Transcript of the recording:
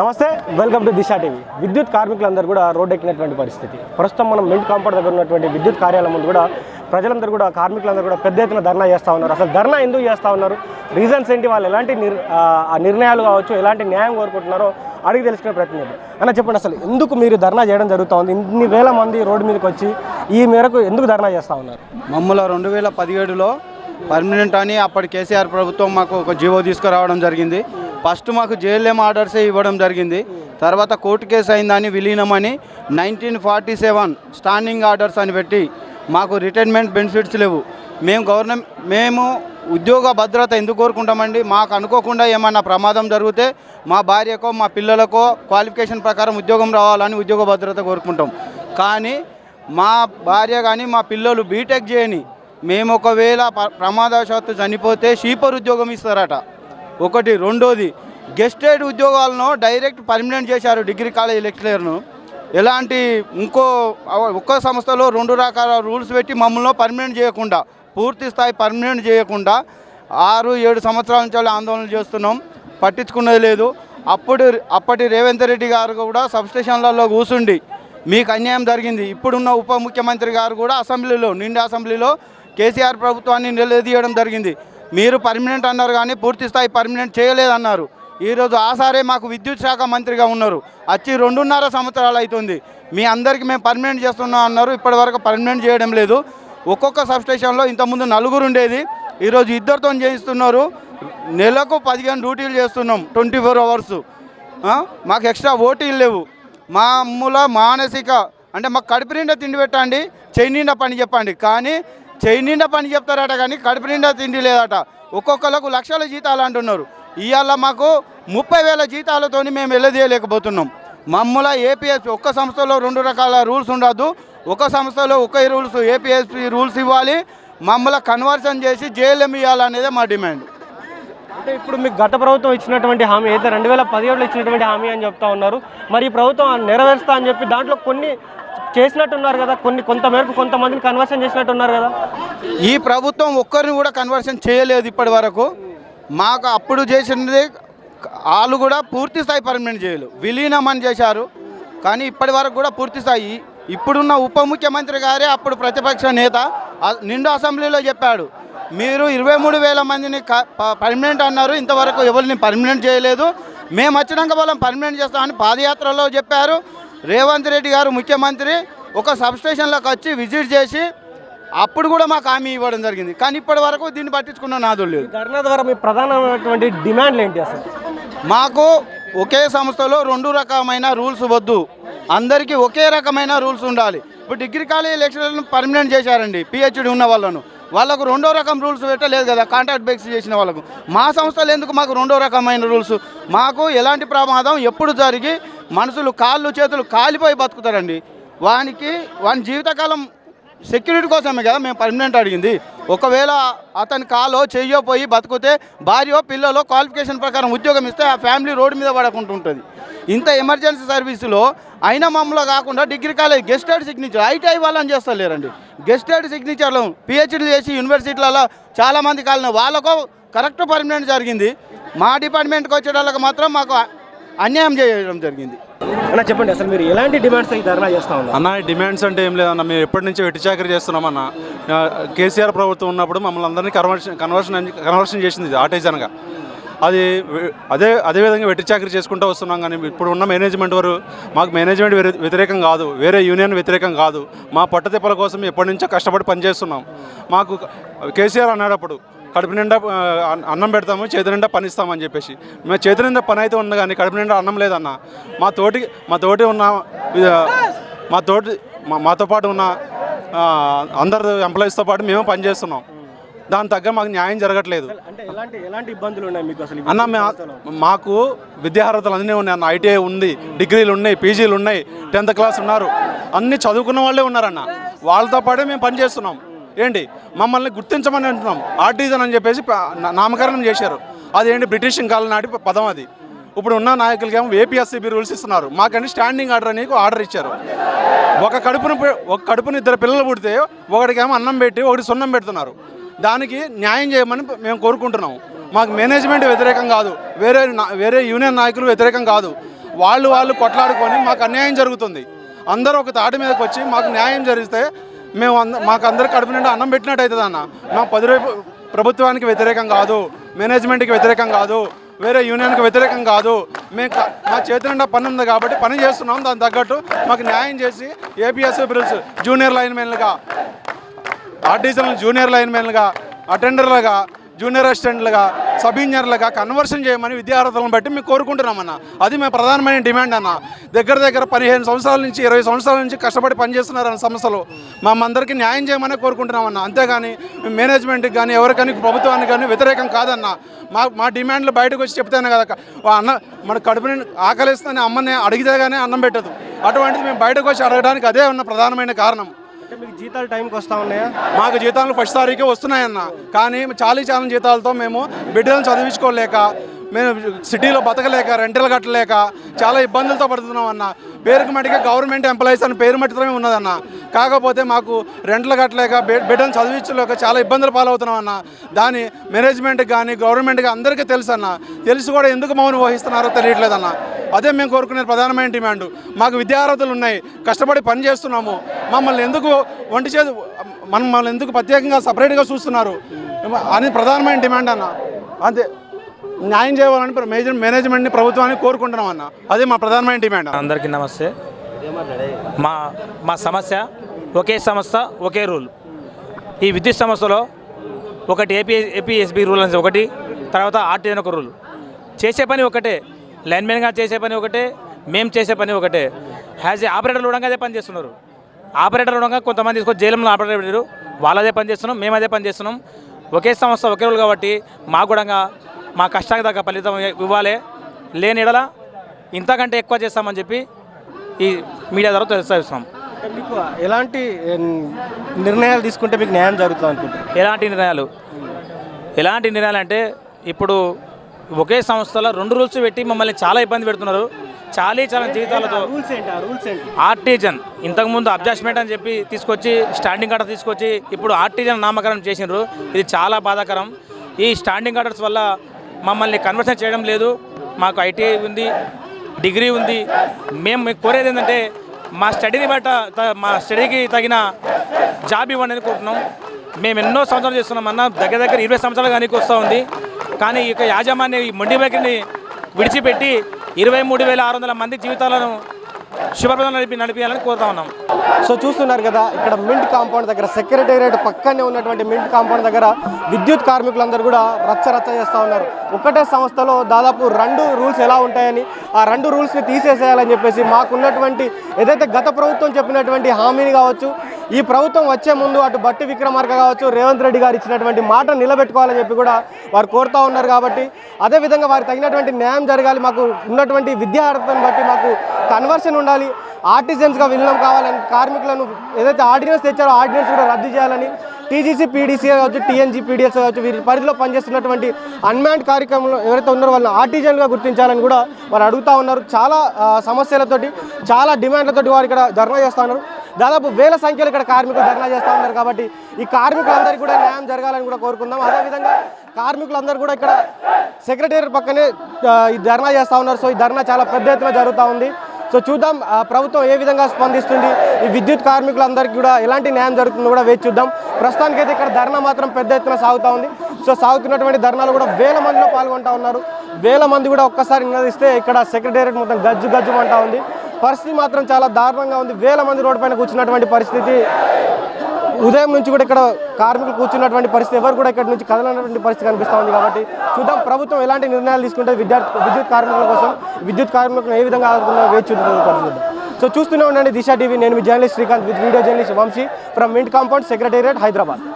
నమస్తే, welcome to Disha TV. విద్యుత్ కార్మికులందరూ కూడా రోడ్డు ఎక్కినటువంటి పరిస్థితి. ప్రస్తుతం మనం మింట్ కాంపౌండ్ దగ్గర ఉన్నటువంటి విద్యుత్ కార్యాలయం ముందు కూడా ప్రజలందరూ కూడా కార్మికులందరూ కూడా పెద్ద ఎత్తున ధర్నా చేస్తూ ఉన్నారు. అసలు ధర్నా ఎందుకు చేస్తూ ఉన్నారు, రీజన్స్ ఏంటి, వాళ్ళు ఎలాంటి నిర్ణయాలు కావచ్చు, ఎలాంటి న్యాయం కోరుకుంటున్నారో అడిగి తెలుసుకునే ప్రయత్నం చేద్దాం. అన్న చెప్పండి, అసలు ఎందుకు మీరు ధర్నా చేయడం జరుగుతూ ఉంది? ఇన్ని వేల మంది రోడ్డు మీదకి వచ్చి ఈ మేరకు ఎందుకు ధర్నా చేస్తూ ఉన్నారు? మమ్మల్ని 2017లో పర్మనెంట్ అని అప్పటి కేసీఆర్ ప్రభుత్వం మాకు ఒక జీవో తీసుకురావడం జరిగింది. ఫస్ట్ మాకు జేఎల్ఎం ఆర్డర్సే ఇవ్వడం జరిగింది. తర్వాత కోర్టు కేసు అయిందని విలీనమని 1947 స్టాండింగ్ ఆర్డర్స్ అని పెట్టి మాకు రిటైర్మెంట్ బెనిఫిట్స్ లేవు. మేము ఉద్యోగ భద్రత ఎందుకు కోరుకుంటామండి? మాకు అనుకోకుండా ఏమన్నా ప్రమాదం జరిగితే మా భార్యకో మా పిల్లలకో క్వాలిఫికేషన్ ప్రకారం ఉద్యోగం రావాలని ఉద్యోగ భద్రత కోరుకుంటాం. కానీ మా భార్య కానీ మా పిల్లలు బీటెక్ చేయని మేము ఒకవేళ ప్రమాదవశాత్తు చనిపోతే షీపర్ ఉద్యోగం ఇస్తారట. ఒకటి. రెండోది, గెస్టెడ్ ఉద్యోగాలను డైరెక్ట్ పర్మనెంట్ చేశారు. డిగ్రీ కాలేజ్ లెక్చరర్ను ఎలాంటి ఒక్క సంస్థలో 2 రకాల రూల్స్ పెట్టి మమ్మల్ని పర్మనెంట్ చేయకుండా, పూర్తి స్థాయి పర్మనెంట్ చేయకుండా 6-7 సంవత్సరాల నుంచి ఆందోళన చేస్తున్నాం. పట్టించుకున్నది లేదు. అప్పటి రేవంత్ రెడ్డి గారు కూడా సబ్స్టేషన్లలో కూర్చుండి మీకు అన్యాయం జరిగింది. ఇప్పుడున్న ఉప ముఖ్యమంత్రి గారు కూడా నిండా అసెంబ్లీలో కేసీఆర్ ప్రభుత్వాన్ని నిలదీయడం జరిగింది. మీరు పర్మనెంట్ అన్నారు కానీ పూర్తి స్థాయి పర్మనెంట్ చేయలేదన్నారు. ఈరోజు ఆసారే మాకు విద్యుత్ శాఖ మంత్రిగా ఉన్నారు. వచ్చి 2.5 సంవత్సరాలు అవుతుంది. మీ అందరికీ మేము పర్మనెంట్ చేస్తున్నాం అన్నారు. ఇప్పటి వరకు పర్మనెంట్ చేయడం లేదు. ఒక్కొక్క సబ్స్టేషన్లో ఇంతకుముందు 4 ఉండేది, ఈరోజు 2తో చేయిస్తున్నారు. నెలకు 15 డ్యూటీలు చేస్తున్నాం 24 అవర్స్. మాకు ఎక్స్ట్రా ఓటీలు లేవు. మానసిక అంటే మాకు కడుపు నిండా తిండి పెట్టండి, చెయ్యి నిండా పని చెప్పండి. కానీ చెయ్యి నిండా పని చెప్తారట కానీ కడుపు నిండా తిండి లేదట. ఒక్కొక్కరికి లక్షల జీతాలు అంటున్నారు. ఇవాళ మాకు 30,000 జీతాలతో మేము వెళ్ళదీయలేకపోతున్నాం. ఏపీఎస్పీ ఒక్క సంస్థలో 2 రకాల రూల్స్ ఉండద్దు, ఒక సంస్థలో ఒకే రూల్స్ ఏపీఎస్పీ రూల్స్ ఇవ్వాలి. మమ్మల్ని కన్వర్షన్ చేసి జేఎల్ఎం ఇవ్వాలనేదే మా డిమాండ్. అంటే ఇప్పుడు మీకు గత ప్రభుత్వం ఇచ్చినటువంటి హామీ అయితే 2017లో ఇచ్చినటువంటి హామీ అని చెప్తా ఉన్నారు. మరి ఈ ప్రభుత్వం నెరవేరుస్తా అని చెప్పి దాంట్లో కొన్ని చేసినట్టున్నారు కదా, కొంతమేరకు కొంతమందిని కన్వర్షన్ చేసినట్టున్నారు కదా. ఈ ప్రభుత్వం ఒక్కరిని కూడా కన్వర్షన్ చేయలేదు ఇప్పటి వరకు. మాకు అప్పుడు చేసినది వాళ్ళు కూడా పూర్తి స్థాయి పర్మనెంట్ చేయలేదు, విలీనం అని చేశారు. కానీ ఇప్పటి వరకు కూడా పూర్తి స్థాయి. ఇప్పుడున్న ఉప ముఖ్యమంత్రి గారే అప్పుడు ప్రతిపక్ష నేత నిండు అసెంబ్లీలో చెప్పాడు, మీరు 23,000 మందిని పర్మనెంట్ అన్నారు, ఇంతవరకు ఎవరిని పర్మనెంట్ చేయలేదు, మేము వచ్చినాక వాళ్ళని పర్మనెంట్ చేస్తామని పాదయాత్రలో చెప్పారు. రేవంత్ రెడ్డి గారు ముఖ్యమంత్రి ఒక సబ్స్టేషన్లోకి వచ్చి విజిట్ చేసి అప్పుడు కూడా మాకు హామీ ఇవ్వడం జరిగింది. కానీ ఇప్పటి వరకు దీన్ని పట్టించుకున్న నాదులు లేదు. ధర్నా ద్వారా మీ ప్రధానమైనటువంటి డిమాండ్లు ఏంటి? అసలు మాకు ఒకే సంస్థలో 2 రకమైన రూల్స్ వద్దు, అందరికీ ఒకే రకమైన రూల్స్ ఉండాలి. ఇప్పుడు డిగ్రీ కాలేజ్ లెక్చరర్లను పర్మనెంట్ చేశారండి, పిహెచ్డి ఉన్న వాళ్ళకు 2వ రకం రూల్స్ పెట్టలేదు కదా, కాంట్రాక్ట్ బేస్ చేసిన వాళ్ళకు. మా సంస్థలు ఎందుకు మాకు 2వ రకమైన రూల్స్? మాకు ఎలాంటి ప్రమాదం ఎప్పుడు జరిగి మనుషులు కాళ్ళు చేతులు కాలిపోయి బతుకుతారండి. వాని జీవితకాలం సెక్యూరిటీ కోసమే కదా మేము పర్మనెంట్ అడిగింది. ఒకవేళ అతని కాలో చెయ్యపోయి బతుకుతే భార్యో పిల్లలో క్వాలిఫికేషన్ ప్రకారం ఉద్యోగం ఇస్తే ఆ ఫ్యామిలీ రోడ్డు మీద పడకుంటుంటుంది. ఇంత ఎమర్జెన్సీ సర్వీసులో అయినా మమ్మల్ని కాకుండా డిగ్రీ కాలేజ్ గెస్టెడ్ సిగ్నేచర్ ఐటీఐ వాళ్ళని చేస్తలేరండి. గెస్టెడ్ సిగ్నేచర్లు పిహెచ్డీలు చేసి యూనివర్సిటీలలో చాలామంది కాలిన వాళ్ళకు కరెక్ట్ పర్మనెంట్ జరిగింది. మా డిపార్ట్మెంట్కి వచ్చే వాళ్ళకి మాత్రం మాకు అన్యాయం చేయడం జరిగింది. అన్న చెప్పండి, అసలు మీరు ఎలాంటి డిమాండ్స్ అయితే ధర్నా చేస్తా ఉన్నారు? అన్న డిమాండ్స్ అంటే ఏం లేదన్న, మేము ఎప్పటి నుంచి వెట్టి చాకరీ చేస్తున్నామన్న. కేసీఆర్ ప్రభుత్వం ఉన్నప్పుడు మమ్మల్ని అందరినీ కన్వర్షన్ చేసింది ఆర్టిజన్గా. అదేవిధంగా వెట్టి చాకరీ చేసుకుంటూ వస్తున్నాం. కానీ ఇప్పుడు ఉన్న మేనేజ్మెంట్ వారు మాకు మేనేజ్మెంట్ వ్యతిరేకం కాదు, వేరే యూనియన్ వ్యతిరేకం కాదు. మా పట్టతిప్పల కోసం ఎప్పటి నుంచో కష్టపడి పనిచేస్తున్నాం. మాకు కేసీఆర్ అన్నాడప్పుడు కడుపు నిండా అన్నం పెడతాము, చేతి నిండా పని ఇస్తామని చెప్పేసి. మేము చేతి నిండా పని అయితే ఉంది కానీ కడుపు నిండా అన్నం లేదన్న. మాతో పాటు ఉన్న అందరు ఎంప్లాయీస్తో పాటు మేము పనిచేస్తున్నాం. దాని తగ్గ మాకు న్యాయం జరగట్లేదు ఎలాంటి ఇబ్బందులు ఉన్నాయి మీకు అసలు అన్న? మాకు విద్యార్హతలు అన్నీ ఉన్నాయి అన్న. ఐటీఐ ఉంది, డిగ్రీలు ఉన్నాయి, పీజీలు ఉన్నాయి, 10th క్లాస్ ఉన్నారు, అన్నీ చదువుకున్న వాళ్ళే ఉన్నారన్న. వాళ్ళతో పాటే మేము పనిచేస్తున్నాం. ఏంటి మమ్మల్ని గుర్తించమని అంటున్నాం. ఆర్టిజన్ అని చెప్పేసి నామకరణం చేశారు. అదేంటి బ్రిటిష్ కాలం నాటి పదం అది. ఇప్పుడు ఉన్న నాయకులకి ఏమో ఏపీఎస్సీబీ రూల్స్ ఇస్తున్నారు, మాకంటే స్టాండింగ్ ఆర్డర్ అని ఆర్డర్ ఇచ్చారు. ఒక కడుపుని 2 పిల్లలు పుడితే ఒకటికేమో అన్నం పెట్టి ఒకటి సున్నం పెడుతున్నారు. దానికి న్యాయం చేయమని మేము కోరుకుంటున్నాము. మాకు మేనేజ్మెంట్ వ్యతిరేకం కాదు, వేరే యూనియన్ నాయకులు వ్యతిరేకం కాదు. వాళ్ళు కొట్లాడుకొని మాకు అన్యాయం జరుగుతుంది. అందరూ ఒక తాటి మీదకి వచ్చి మాకు న్యాయం జరిగితే మేము మాకు అందరు కడుపు నిండా అన్నం పెట్టినట్టు అవుతుంది అన్న. మా ప్రభుత్వానికి వ్యతిరేకం కాదు, మేనేజ్మెంట్కి వ్యతిరేకం కాదు, వేరే యూనియన్కి వ్యతిరేకం కాదు. మేము మా చేతి నిండా పని ఉంది కాబట్టి పని చేస్తున్నాం. దానికి తగ్గట్టు మాకు న్యాయం చేసి ఏపీఎస్ఓ బిల్స్ జూనియర్ లైన్మెన్లుగా, ఆర్టీసీలను జూనియర్ లైన్మెన్లుగా, అటెండర్లుగా, జూనియర్ అసిస్టెంట్లుగా, సబ్ ఇంజనీర్లుగా కన్వర్షన్ చేయమని విద్యార్హతలను బట్టి మేము కోరుకుంటున్నామన్న. అది మేము ప్రధానమైన డిమాండ్ అన్న. దగ్గర 15 సంవత్సరాల నుంచి 20 సంవత్సరాల నుంచి కష్టపడి పనిచేస్తున్నారన్న సంస్థలు అందరికీ న్యాయం చేయమని కోరుకుంటున్నామన్న. అంతేగాని మేనేజ్మెంట్కి కానీ ఎవరికైనా ప్రభుత్వానికి కానీ వ్యతిరేకం కాదన్న. మా డిమాండ్లు బయటకు వచ్చి చెప్తేనే కదా అన్న మన కడుపుని ఆకలిస్తుందని అమ్మని అడిగితే కానీ అన్నం పెట్టదు. అటువంటిది మేము బయటకు వచ్చి అడగడానికి అదే ఉన్న ప్రధానమైన కారణం. మీకు జీతాలు టైంకి వస్తూ ఉన్నాయా? మాకు జీతాలు ఫస్ట్ తారీఖే వస్తున్నాయన్న. కానీ చాలా జీతాలతో మేము బిడ్డలను చదివించుకోలేక, మేము సిటీలో బతకలేక, రెంటలు కట్టలేక చాలా ఇబ్బందులతో పడుతున్నాం అన్న. పేరుకు మట్టిగా గవర్నమెంట్ ఎంప్లాయీస్ అని పేరు మట్టితోనే ఉన్నదన్న. కాకపోతే మాకు రెంటలు కట్టలేక, బిడ్డను చదివించలేక చాలా ఇబ్బందులు పాలవుతున్నాం అన్న. దాని మేనేజ్మెంట్కి కానీ గవర్నమెంట్కి అందరికీ తెలుసు అన్న. తెలిసి కూడా ఎందుకు మౌనం వహిస్తున్నారో తెలియట్లేదన్న. అదే మేము కోరుకునే ప్రధానమైన డిమాండ్. మాకు విద్యార్హతలు ఉన్నాయి, కష్టపడి పని చేస్తున్నాము. మమ్మల్ని ఎందుకు మమ్మల్ని ఎందుకు ప్రత్యేకంగా సపరేట్గా చూస్తున్నారు అని ప్రధానమైన డిమాండ్ అన్న. అంతే, న్యాయం చేయాలని మేనేజ్మెంట్ని ప్రభుత్వాన్ని కోరుకుంటున్నాం అన్న. అదే మా ప్రధానమైన డిమాండ్. అందరికీ నమస్తే. మా సమస్య ఒకే సంస్థ ఒకే రూల్. ఈ విద్యుత్ సంస్థలో ఒకటి ఏపీఎస్బి రూల్ అనేది ఒకటి, తర్వాత ఆర్టీ అని ఒక రూల్. చేసే పని ఒకటే, లైన్మెన్గా చేసే పని ఒకటే, మేము చేసే పని ఒకటే. యాజ్ ఏ ఆపరేటర్లు కూడా అదే పని చేస్తున్నారు. ఆపరేటర్లు కూడా కొంతమంది తీసుకొని జైల్లో ఆపరేటర్ పెట్టారు, వాళ్ళదే పని చేస్తున్నాం, మేము అదే పని చేస్తున్నాం. ఒకే సంస్థ ఒకే రూల్ కాబట్టి మాకు కూడా మా కష్టానికి తగ్గ ఫలితం ఇవ్వాలి. లేని ఎడల ఇంతకంటే ఎక్కువ చేస్తామని చెప్పి ఈ మీడియా ద్వారా తెలుస్తున్నాం. మీకు ఎలాంటి నిర్ణయాలు తీసుకుంటే మీకు న్యాయం జరుగుతుంది అనుకుంటున్నారు? ఎలాంటి నిర్ణయాలు అంటే, ఇప్పుడు ఒకే సంస్థలో 2 రూల్స్ పెట్టి మమ్మల్ని చాలా ఇబ్బంది పెడుతున్నారు. చాలా జీవితాలతో. ఆర్టిజన్ ఇంతకుముందు అడ్జస్ట్మెంట్ అని చెప్పి తీసుకొచ్చి స్టాండింగ్ ఆర్డర్ తీసుకొచ్చి ఇప్పుడు ఆర్టిజన్ నామకరణం చేసినారు. ఇది చాలా బాధాకరం. ఈ స్టాండింగ్ ఆర్డర్స్ వల్ల మమ్మల్ని కన్వర్షన్ చేయడం లేదు. మాకు ఐటీఐ ఉంది, డిగ్రీ ఉంది. మేము కోరేది ఏంటంటే మా స్టడీకి తగిన జాబ్ ఇవ్వండి అని కోరుతున్నాం. మేము ఎన్నో సంవత్సరాలు చేస్తున్నాం అన్న, దగ్గర 20 సంవత్సరాలు కానీ వస్తూ ఉంది. కానీ ఇక యాజమాన్యం ఈ మొండి వైఖరిని విడిచిపెట్టి 23,600 మంది జీవితాలను శుభప్రదం నడిపించాలని కోరుతా ఉన్నాం. సో చూస్తున్నారు కదా, ఇక్కడ మింట్ కాంపౌండ్ దగ్గర, సెక్రటేరియట్ పక్కనే ఉన్నటువంటి మింట్ కాంపౌండ్ దగ్గర విద్యుత్ కార్మికులందరూ కూడా రచ్చ చేస్తూ ఉన్నారు. ఒకటే సంస్థలో దాదాపు 2 రూల్స్ ఎలా ఉంటాయని, ఆ 2 రూల్స్ని తీసేసేయాలని చెప్పేసి మాకున్నటువంటి ఏదైతే గత ప్రభుత్వం చెప్పినటువంటి హామీని కావచ్చు, ఈ ప్రభుత్వం వచ్చే ముందు అటు బట్టి విక్రమార్క కావచ్చు, రేవంత్ రెడ్డి గారు ఇచ్చినటువంటి మాట నిలబెట్టుకోవాలని చెప్పి కూడా వారు కోరుతూ ఉన్నారు. కాబట్టి అదేవిధంగా వారికి తగినటువంటి న్యాయం జరగాలి. మాకు ఉన్నటువంటి విద్యార్హతను బట్టి మాకు కన్వర్షన్ ఉండాలి, ఆర్టిజన్స్గా విలీనం కావాలని, కార్మికులను ఏదైతే ఆర్డినెన్స్ తెచ్చారో ఆర్డినెన్స్ కూడా రద్దు చేయాలని టీజీసీ పీడీసీ కావచ్చు, టీఎన్జీ పీడీఎస్ కావచ్చు, వీరి పరిధిలో పనిచేస్తున్నటువంటి అన్మ్యాన్డ్ కార్యక్రమంలో ఎవరైతే ఉన్నారో వాళ్ళని ఆర్టిజన్గా గుర్తించాలని కూడా వారు అడుగుతూ ఉన్నారు. చాలా సమస్యలతోటి, చాలా డిమాండ్లతోటి వారు ఇక్కడ ధర్నా చేస్తూ ఉన్నారు. దాదాపు 1000 సంఖ్యలో ఇక్కడ కార్మికులు ధర్నా చేస్తూ ఉన్నారు. కాబట్టి ఈ కార్మికులందరికీ కూడా న్యాయం జరగాలని కూడా కోరుకుందాం. అదేవిధంగా కార్మికులందరూ కూడా ఇక్కడ సెక్రటేరియట్ పక్కనే ఈ ధర్నా చేస్తూ ఉన్నారు. సో ఈ ధర్నా చాలా పెద్ద ఎత్తున జరుగుతూ ఉంది. సో చూద్దాం ప్రభుత్వం ఏ విధంగా స్పందిస్తుంది, ఈ విద్యుత్ కార్మికులందరికీ కూడా ఎలాంటి న్యాయం జరుగుతుందో కూడా వేచి చూద్దాం. ప్రస్తుతానికైతే ఇక్కడ ధర్నా మాత్రం పెద్ద ఎత్తున సాగుతూ ఉంది. సో సాగుతున్నటువంటి ధర్నాలు కూడా 1000 మందిలో పాల్గొంటూ ఉన్నారు. 1000 మంది కూడా ఒక్కసారి నిలదీస్తే ఇక్కడ సెక్రటేరియట్ మొత్తం గజ్జుమంటా ఉంది. పరిస్థితి మాత్రం చాలా దారుణంగా ఉంది. 1000 మంది రోడ్డు పైన కూర్చున్నటువంటి పరిస్థితి. ఉదయం నుంచి కూడా ఇక్కడ కార్మికులు కూర్చున్నటువంటి పరిస్థితి, ఎవరు కూడా ఇక్కడ నుంచి కదలనటువంటి పరిస్థితి కనిపిస్తూ ఉంది. కాబట్టి చూద్దాం ప్రభుత్వం ఎలాంటి నిర్ణయాలు తీసుకుంటే విద్యుత్ కార్మికుల కోసం, విద్యుత్ కార్మికులను ఏ విధంగా ఆదుకుందో వేచి చూద్దాం. సో చూస్తూనే ఉండండి దిశ టీవీ. నేను మీ journalist Srikanth with video journalist Vamshi from Mint Compound, secretariat, Hyderabad.